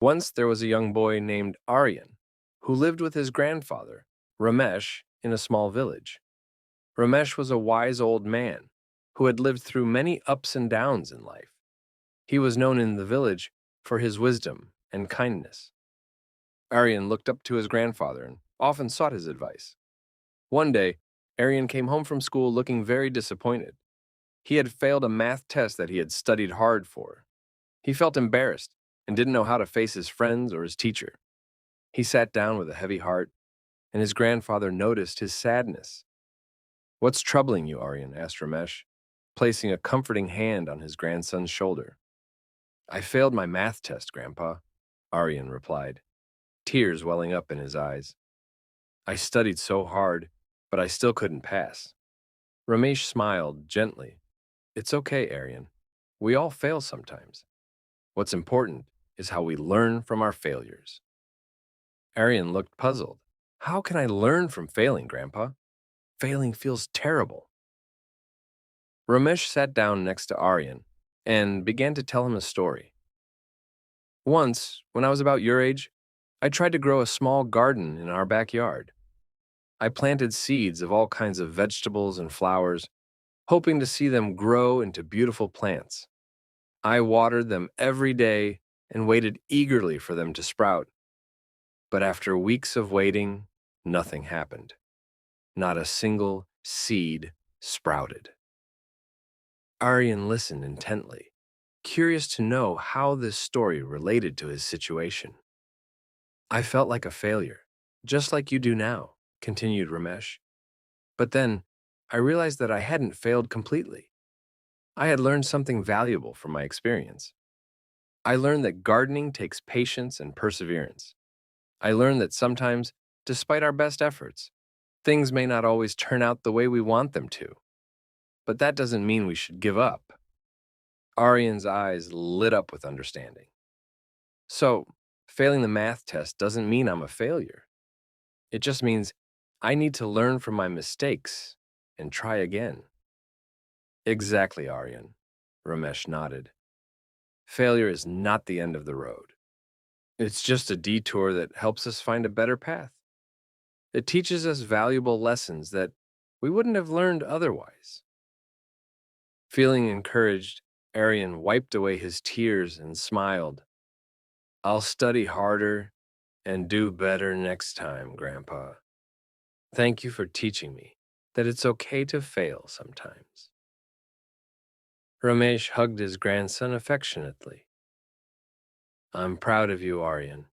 Once there was a young boy named Aryan who lived with his grandfather, Ramesh, in a small village. Ramesh was a wise old man who had lived through many ups and downs in life. He was known in the village for his wisdom and kindness. Aryan looked up to his grandfather and often sought his advice. One day, Aryan came home from school looking very disappointed. He had failed a math test that he had studied hard for. He felt embarrassed and didn't know how to face his friends or his teacher. He sat down with a heavy heart, and his grandfather noticed his sadness. "What's troubling you, Aryan?" asked Ramesh, placing a comforting hand on his grandson's shoulder. "I failed my math test, Grandpa," Aryan replied, tears welling up in his eyes. "I studied so hard, but I still couldn't pass." Ramesh smiled gently. "It's okay, Aryan. We all fail sometimes. What's important is how we learn from our failures." Aryan looked puzzled. "How can I learn from failing, Grandpa? Failing feels terrible." Ramesh sat down next to Aryan and began to tell him a story. "Once, when I was about your age, I tried to grow a small garden in our backyard. I planted seeds of all kinds of vegetables and flowers, hoping to see them grow into beautiful plants. I watered them every day and waited eagerly for them to sprout. But after weeks of waiting, nothing happened. Not a single seed sprouted." Aryan listened intently, curious to know how this story related to his situation. "I felt like a failure, just like you do now," continued Ramesh. "But then I realized that I hadn't failed completely. I had learned something valuable from my experience. I learned that gardening takes patience and perseverance. I learned that sometimes, despite our best efforts, things may not always turn out the way we want them to. But that doesn't mean we should give up." Aryan's eyes lit up with understanding. "So, failing the math test doesn't mean I'm a failure. It just means I need to learn from my mistakes and try again." "Exactly, Aryan," Ramesh nodded. "Failure is not the end of the road. It's just a detour that helps us find a better path. It teaches us valuable lessons that we wouldn't have learned otherwise." Feeling encouraged, Aryan wiped away his tears and smiled. "I'll study harder and do better next time, Grandpa. Thank you for teaching me that it's okay to fail sometimes." Ramesh hugged his grandson affectionately. "I'm proud of you, Aryan.